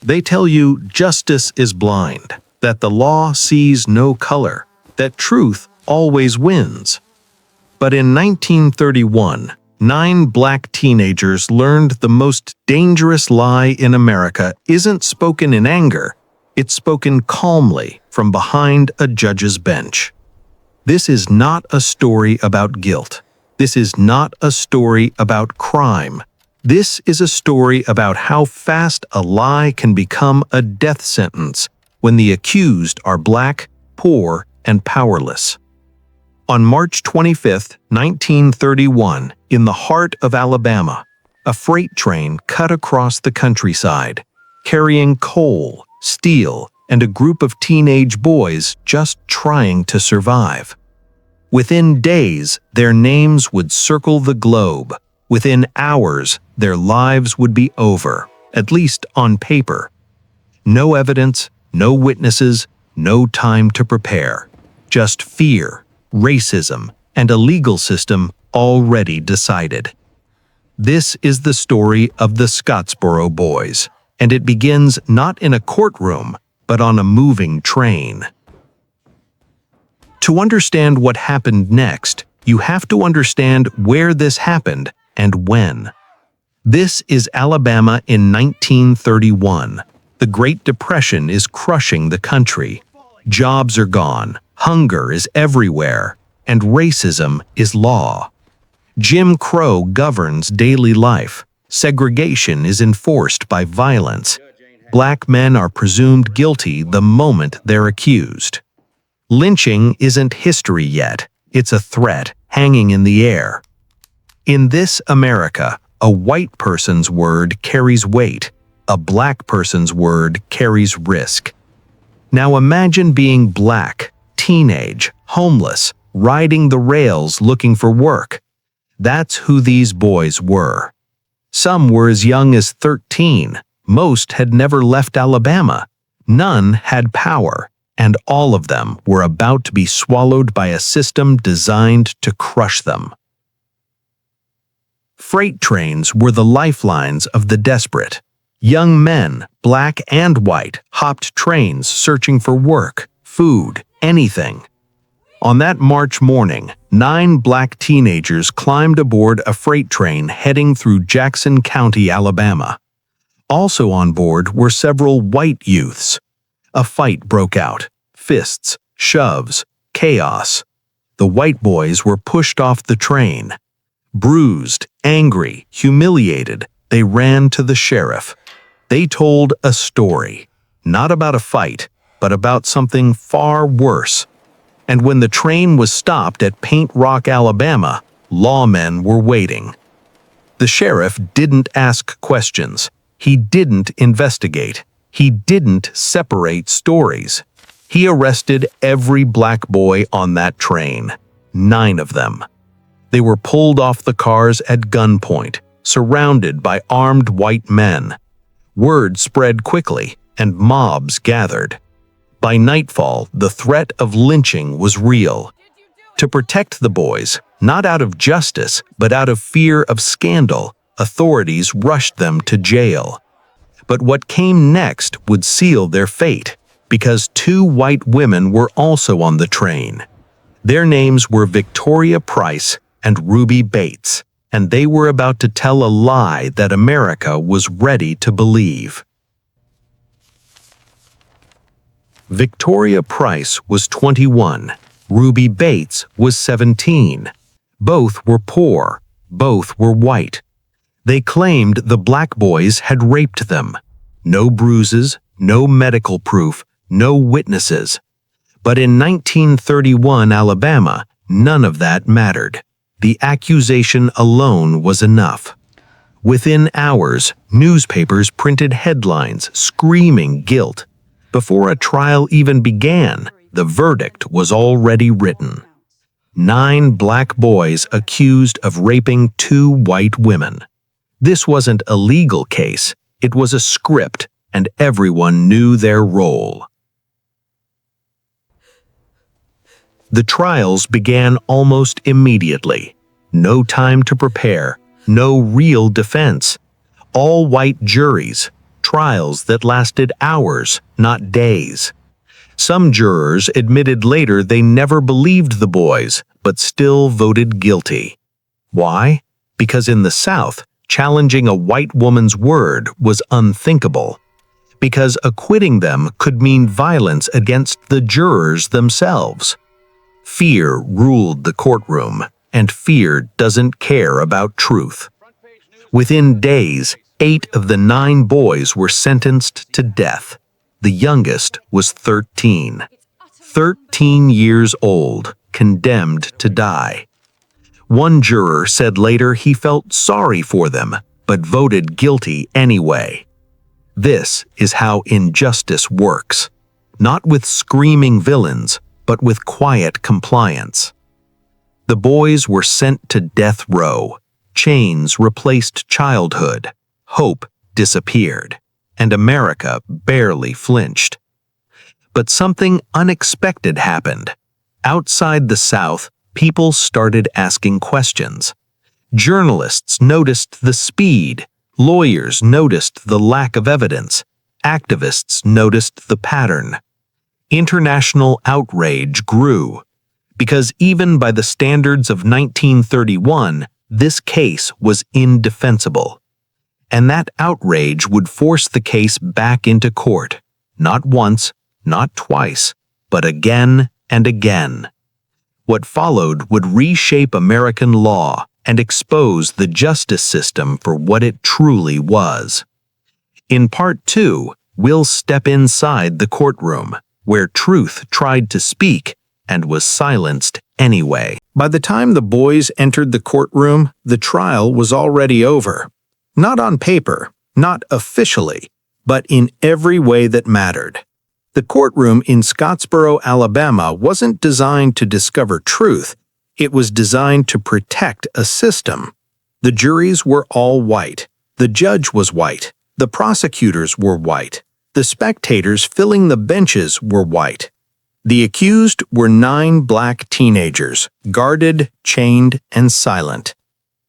They tell you justice is blind, that the law sees no color, that truth always wins. But in 1931, 9 black teenagers learned the most dangerous lie in America isn't spoken in anger, it's spoken calmly from behind a judge's bench. This is not a story about guilt. This is not a story about crime. This is a story about how fast a lie can become a death sentence when the accused are black, poor, and powerless. On March 25, 1931, in the heart of Alabama, a freight train cut across the countryside, carrying coal, steel, and a group of teenage boys just trying to survive. Within days, their names would circle the globe. Within hours, their lives would be over, at least on paper. No evidence, no witnesses, no time to prepare. Just fear, racism, and a legal system already decided. This is the story of the Scottsboro boys, and it begins not in a courtroom, but on a moving train. To understand what happened next, you have to understand where this happened and when. This is Alabama in 1931. The Great Depression is crushing the country. Jobs are gone, hunger is everywhere, and racism is law. Jim Crow governs daily life. Segregation is enforced by violence. Black men are presumed guilty the moment they're accused. Lynching isn't history yet. It's a threat hanging in the air. In this America, a white person's word carries weight. A black person's word carries risk. Now imagine being black, teenage, homeless, riding the rails looking for work. That's who these boys were. Some were as young as 13. Most had never left Alabama. None had power, and all of them were about to be swallowed by a system designed to crush them. Freight trains were the lifelines of the desperate. Young men, black and white, hopped trains searching for work, food, anything. On that March morning, 9 black teenagers climbed aboard a freight train heading through Jackson County, Alabama. Also on board were several white youths. A fight broke out. Fists, shoves, chaos. The white boys were pushed off the train. Bruised, angry, humiliated, they ran to the sheriff. They told a story, not about a fight, but about something far worse. And when the train was stopped at Paint Rock, Alabama, lawmen were waiting. The sheriff didn't ask questions. He didn't investigate. He didn't separate stories. He arrested every black boy on that train, 9 of them. They were pulled off the cars at gunpoint, surrounded by armed white men. Word spread quickly, and mobs gathered. By nightfall, the threat of lynching was real. To protect the boys, not out of justice, but out of fear of scandal, authorities rushed them to jail. But what came next would seal their fate, because 2 white women were also on the train. Their names were Victoria Price and Ruby Bates, and they were about to tell a lie that America was ready to believe. Victoria Price was 21. Ruby Bates was 17. Both were poor. Both were white. They claimed the black boys had raped them. No bruises, no medical proof, no witnesses. But in 1931 Alabama, none of that mattered. The accusation alone was enough. Within hours, newspapers printed headlines screaming guilt. Before a trial even began, the verdict was already written. 9 black boys accused of raping 2 white women. This wasn't a legal case, it was a script, and everyone knew their role. The trials began almost immediately. No time to prepare, no real defense. All white juries, trials that lasted hours, not days. Some jurors admitted later they never believed the boys, but still voted guilty. Why? Because in the South, challenging a white woman's word was unthinkable. Because acquitting them could mean violence against the jurors themselves. Fear ruled the courtroom, and fear doesn't care about truth. Within days, 8 of the 9 boys were sentenced to death. The youngest was 13. 13 years old, condemned to die. One juror said later he felt sorry for them, but voted guilty anyway. This is how injustice works. Not with screaming villains, but with quiet compliance. The boys were sent to death row. Chains replaced childhood. Hope disappeared. And America barely flinched. But something unexpected happened. Outside the South, people started asking questions. Journalists noticed the speed. Lawyers noticed the lack of evidence. Activists noticed the pattern. International outrage grew. Because even by the standards of 1931, this case was indefensible. And that outrage would force the case back into court. Not once, not twice, but again and again. What followed would reshape American law and expose the justice system for what it truly was. In Part 2, we'll step inside the courtroom, where truth tried to speak and was silenced anyway. By the time the boys entered the courtroom, the trial was already over. Not on paper, not officially, but in every way that mattered. The courtroom in Scottsboro, Alabama wasn't designed to discover truth. It was designed to protect a system. The juries were all white. The judge was white. The prosecutors were white. The spectators filling the benches were white. The accused were 9 black teenagers, guarded, chained, and silent.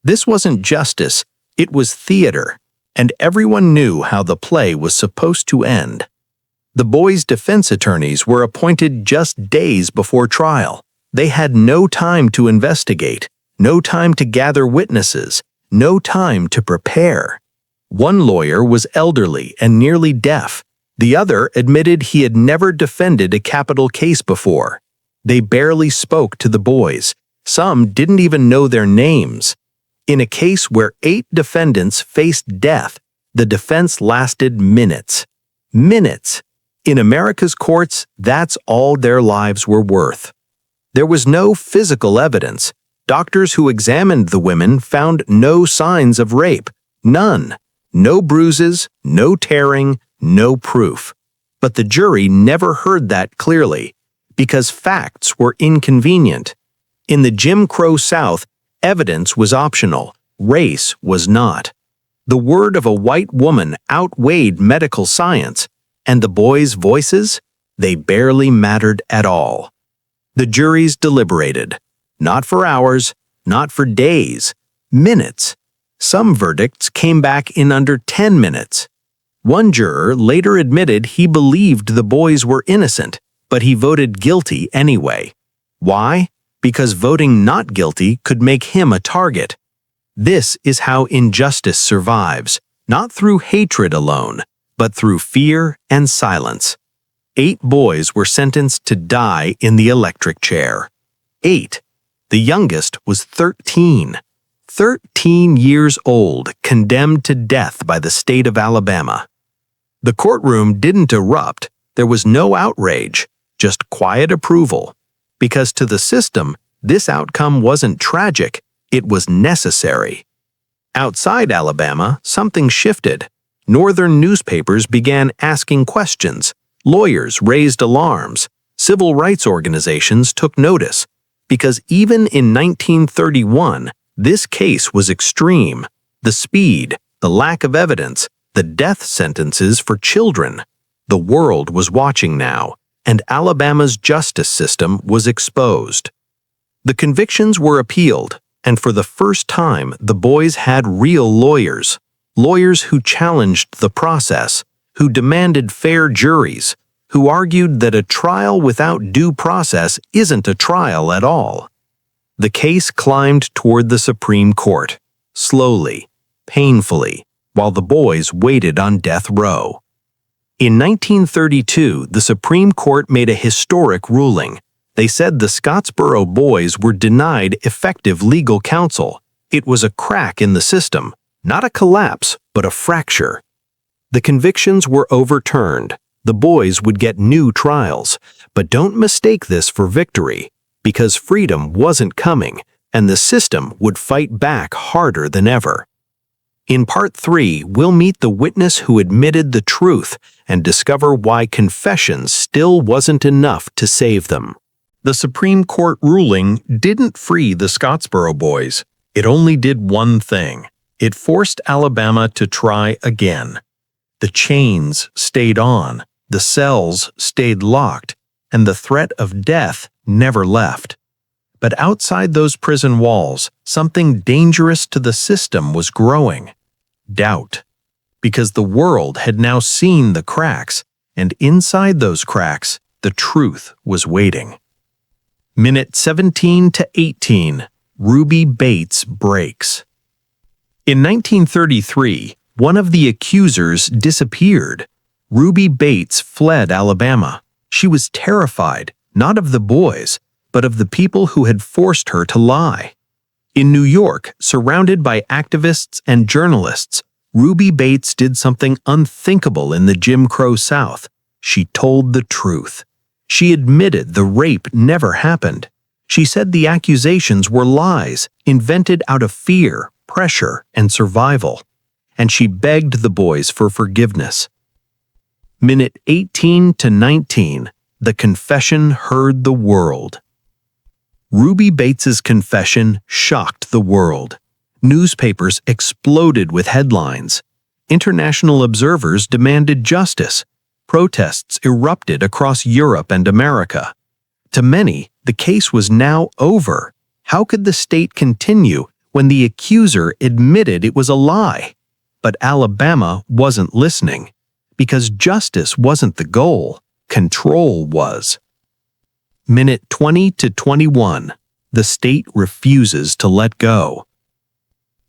This wasn't justice, it was theater, and everyone knew how the play was supposed to end. The boys' defense attorneys were appointed just days before trial. They had no time to investigate, no time to gather witnesses, no time to prepare. One lawyer was elderly and nearly deaf. The other admitted he had never defended a capital case before. They barely spoke to the boys. Some didn't even know their names. In a case where 8 defendants faced death, the defense lasted minutes. Minutes. In America's courts, that's all their lives were worth. There was no physical evidence. Doctors who examined the women found no signs of rape. None. No bruises, no tearing, no proof. But the jury never heard that clearly, because facts were inconvenient. In the Jim Crow South, evidence was optional. Race was not. The word of a white woman outweighed medical science, and the boys' voices, they barely mattered at all. The juries deliberated. Not for hours, not for days, minutes. Some verdicts came back in under 10 minutes. One juror later admitted he believed the boys were innocent, but he voted guilty anyway. Why? Because voting not guilty could make him a target. This is how injustice survives, not through hatred alone, but through fear and silence. 8 boys were sentenced to die in the electric chair. 8. The youngest was 13. 13 years old, condemned to death by the state of Alabama. The courtroom didn't erupt. There was no outrage, just quiet approval. Because to the system, this outcome wasn't tragic, it was necessary. Outside Alabama, something shifted. Northern newspapers began asking questions. Lawyers raised alarms. Civil rights organizations took notice. Because even in 1931, this case was extreme. The speed, the lack of evidence, the death sentences for children. The world was watching now, and Alabama's justice system was exposed. The convictions were appealed, and for the first time, the boys had real lawyers. Lawyers who challenged the process, who demanded fair juries, who argued that a trial without due process isn't a trial at all. The case climbed toward the Supreme Court, slowly, painfully, while the boys waited on death row. In 1932, the Supreme Court made a historic ruling. They said the Scottsboro boys were denied effective legal counsel. It was a crack in the system, not a collapse, but a fracture. The convictions were overturned. The boys would get new trials, but don't mistake this for victory, because freedom wasn't coming, and the system would fight back harder than ever. In Part 3, we'll meet the witness who admitted the truth and discover why confession still wasn't enough to save them. The Supreme Court ruling didn't free the Scottsboro boys. It only did one thing. It forced Alabama to try again. The chains stayed on, the cells stayed locked, and the threat of death never left. But outside those prison walls, something dangerous to the system was growing. Doubt. Because the world had now seen the cracks, and inside those cracks, the truth was waiting. Minute 17 to 18, Ruby Bates breaks. In 1933, one of the accusers disappeared. Ruby Bates fled Alabama. She was terrified, not of the boys, but of the people who had forced her to lie. In New York, surrounded by activists and journalists, Ruby Bates did something unthinkable in the Jim Crow South. She told the truth. She admitted the rape never happened. She said the accusations were lies, invented out of fear, pressure, and survival. And she begged the boys for forgiveness. Minute 18 to 19, the confession heard the world. Ruby Bates's confession shocked the world. Newspapers exploded with headlines. International observers demanded justice. Protests erupted across Europe and America. To many, the case was now over. How could the state continue when the accuser admitted it was a lie? But Alabama wasn't listening, because justice wasn't the goal, control was. Minute 20 to 21, the state refuses to let go.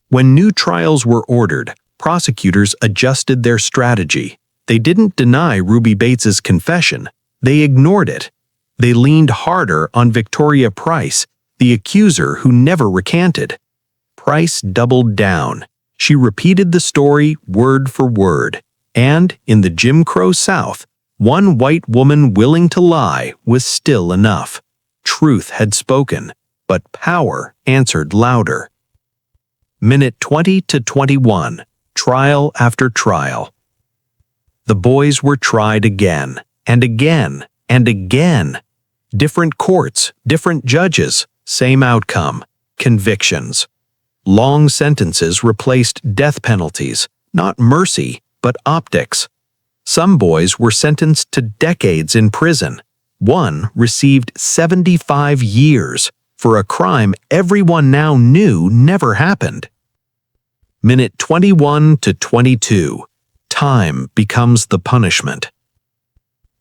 When new trials were ordered, prosecutors adjusted their strategy. They didn't deny Ruby Bates's confession. They ignored it. They leaned harder on Victoria Price, the accuser who never recanted. Price doubled down. She repeated the story word for word. And, in the Jim Crow South, one white woman willing to lie was still enough. Truth had spoken, but power answered louder. Minute 20 to 21, trial after trial. The boys were tried again, and again, and again. Different courts, different judges, same outcome, convictions. Long sentences replaced death penalties, not mercy, but optics. Some boys were sentenced to decades in prison. One received 75 years for a crime everyone now knew never happened. Minute 21 to 22. Time becomes the punishment.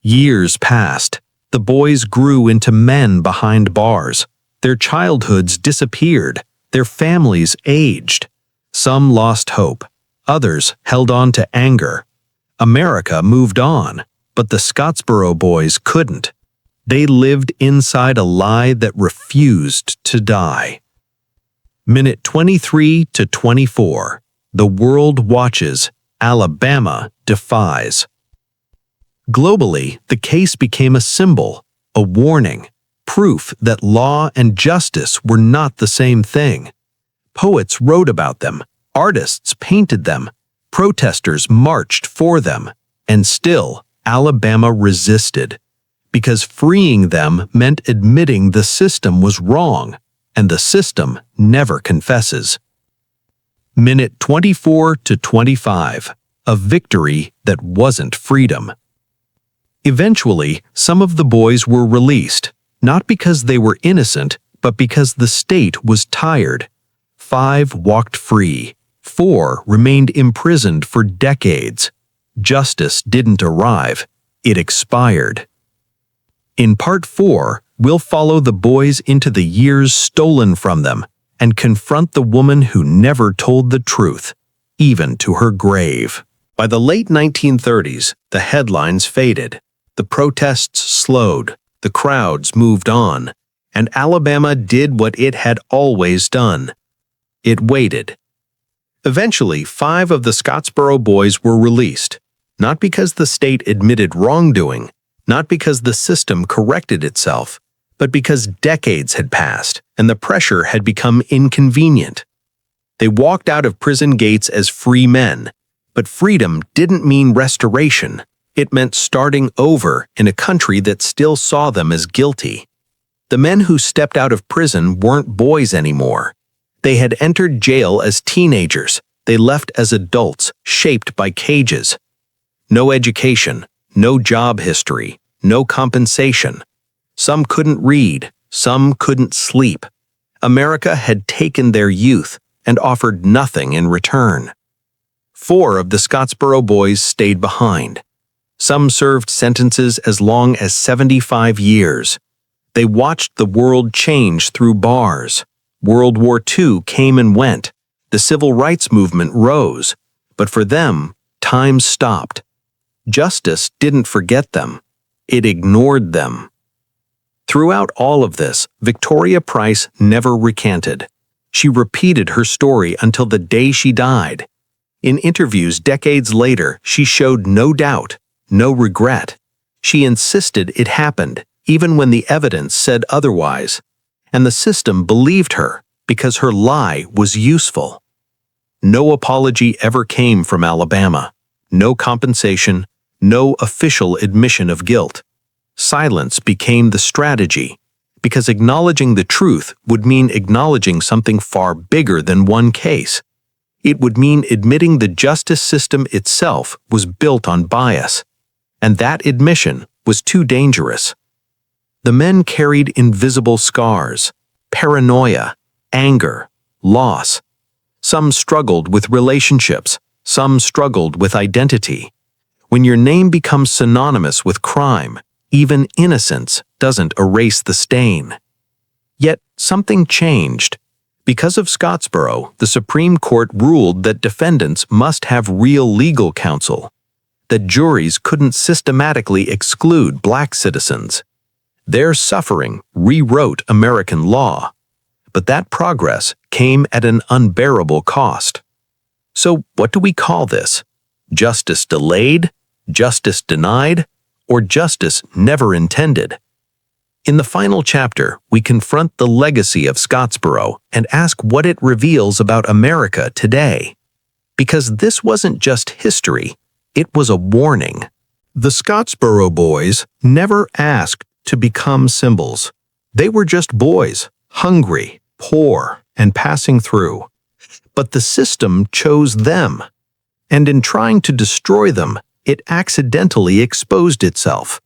Years passed. The boys grew into men behind bars. Their childhoods disappeared. Their families aged. Some lost hope. Others held on to anger. America moved on, but the Scottsboro boys couldn't. They lived inside a lie that refused to die. Minute 23 to 24. The world watches. Alabama defies. Globally, the case became a symbol, a warning, proof that law and justice were not the same thing. Poets wrote about them, artists painted them, protesters marched for them, and still Alabama resisted, because freeing them meant admitting the system was wrong, and the system never confesses. Minute 24 to 25, a victory that wasn't freedom. Eventually, some of the boys were released, not because they were innocent, but because the state was tired. 5 walked free. 4 remained imprisoned for decades. Justice didn't arrive, it expired. In Part 4, we'll follow the boys into the years stolen from them and confront the woman who never told the truth, even to her grave. By the late 1930s, the headlines faded, the protests slowed, the crowds moved on, and Alabama did what it had always done. It waited. Eventually, 5 of the Scottsboro boys were released, not because the state admitted wrongdoing, not because the system corrected itself, but because decades had passed and the pressure had become inconvenient. They walked out of prison gates as free men, but freedom didn't mean restoration. It meant starting over in a country that still saw them as guilty. The men who stepped out of prison weren't boys anymore. They had entered jail as teenagers. They left as adults, shaped by cages. No education, no job history, no compensation. Some couldn't read, some couldn't sleep. America had taken their youth and offered nothing in return. 4 of the Scottsboro boys stayed behind. Some served sentences as long as 75 years. They watched the world change through bars. World War II came and went. The civil rights movement rose. But for them, time stopped. Justice didn't forget them. It ignored them. Throughout all of this, Victoria Price never recanted. She repeated her story until the day she died. In interviews decades later, she showed no doubt, no regret. She insisted it happened, even when the evidence said otherwise. And the system believed her because her lie was useful. No apology ever came from Alabama. No compensation, no official admission of guilt. Silence became the strategy, because acknowledging the truth would mean acknowledging something far bigger than one case. It would mean admitting the justice system itself was built on bias, and that admission was too dangerous. The men carried invisible scars, paranoia, anger, loss. Some struggled with relationships, some struggled with identity. When your name becomes synonymous with crime, even innocence doesn't erase the stain. Yet something changed. Because of Scottsboro, the Supreme Court ruled that defendants must have real legal counsel, that juries couldn't systematically exclude black citizens. Their suffering rewrote American law, but that progress came at an unbearable cost. So what do we call this? Justice delayed? Justice denied? Or justice never intended? In the final chapter, we confront the legacy of Scottsboro and ask what it reveals about America today. Because this wasn't just history, it was a warning. The Scottsboro boys never asked to become symbols. They were just boys, hungry, poor, and passing through. But the system chose them, and in trying to destroy them, it accidentally exposed itself.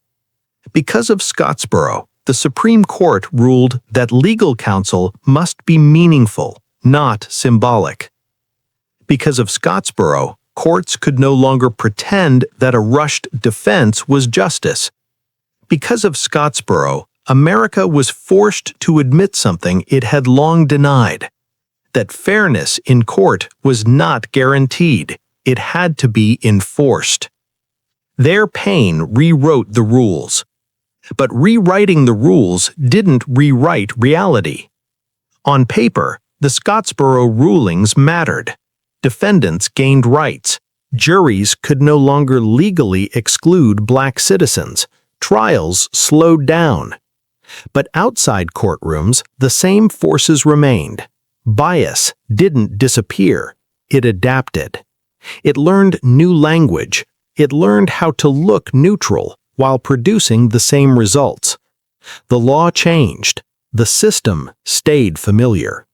Because of Scottsboro, the Supreme Court ruled that legal counsel must be meaningful, not symbolic. Because of Scottsboro, courts could no longer pretend that a rushed defense was justice. Because of Scottsboro, America was forced to admit something it had long denied, that fairness in court was not guaranteed. It had to be enforced. Their pain rewrote the rules. But rewriting the rules didn't rewrite reality. On paper, the Scottsboro rulings mattered. Defendants gained rights. Juries could no longer legally exclude black citizens. Trials slowed down. But outside courtrooms, the same forces remained. Bias didn't disappear. It adapted. It learned new language. It learned how to look neutral while producing the same results. The law changed. The system stayed familiar.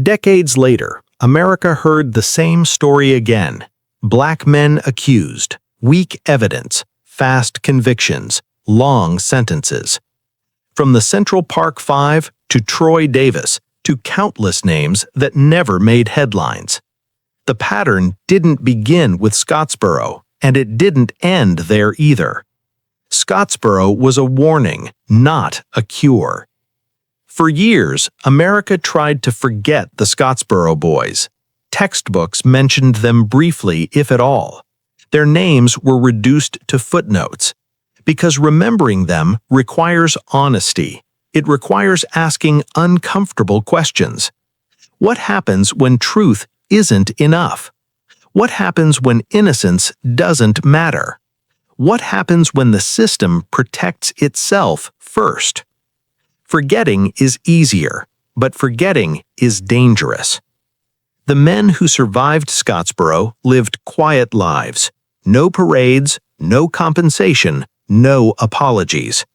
Decades later, America heard the same story again. Black men accused, weak evidence, fast convictions, long sentences. From the Central Park Five to Troy Davis to countless names that never made headlines. The pattern didn't begin with Scottsboro. And it didn't end there either. Scottsboro was a warning, not a cure. For years, America tried to forget the Scottsboro boys. Textbooks mentioned them briefly, if at all. Their names were reduced to footnotes, because remembering them requires honesty. It requires asking uncomfortable questions. What happens when truth isn't enough? What happens when innocence doesn't matter? What happens when the system protects itself first? Forgetting is easier, but forgetting is dangerous. The men who survived Scottsboro lived quiet lives. No parades, no compensation, no apologies.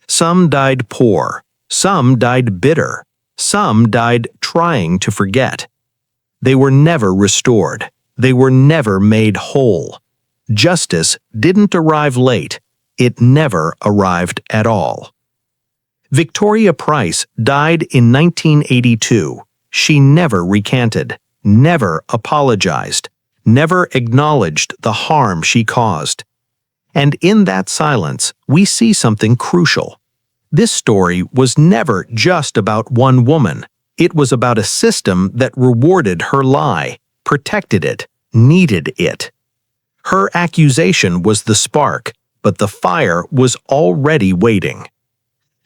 Some died poor, some died bitter, some died trying to forget. They were never restored. They were never made whole. Justice didn't arrive late. It never arrived at all. Victoria Price died in 1982. She never recanted, never apologized, never acknowledged the harm she caused. And in that silence, we see something crucial. This story was never just about one woman. It was about a system that rewarded her lie, protected it, needed it. Her accusation was the spark, but the fire was already waiting.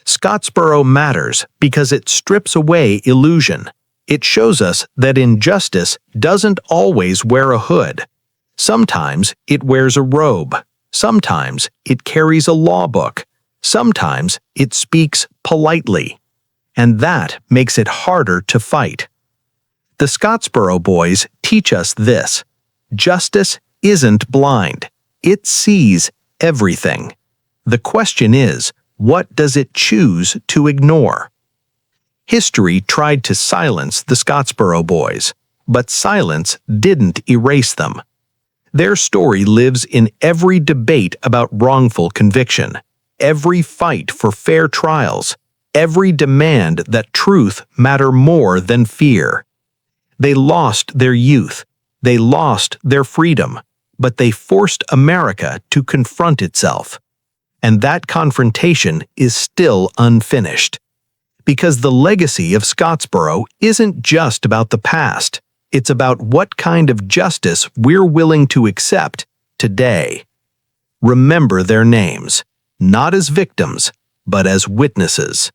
Scottsboro matters because it strips away illusion. It shows us that injustice doesn't always wear a hood. Sometimes it wears a robe. Sometimes it carries a law book. Sometimes it speaks politely. And that makes it harder to fight. The Scottsboro boys teach us this. Justice isn't blind. It sees everything. The question is, what does it choose to ignore? History tried to silence the Scottsboro boys, but silence didn't erase them. Their story lives in every debate about wrongful conviction, every fight for fair trials, every demand that truth matter more than fear. They lost their youth, they lost their freedom, but they forced America to confront itself. And that confrontation is still unfinished. Because the legacy of Scottsboro isn't just about the past, it's about what kind of justice we're willing to accept today. Remember their names, not as victims, but as witnesses.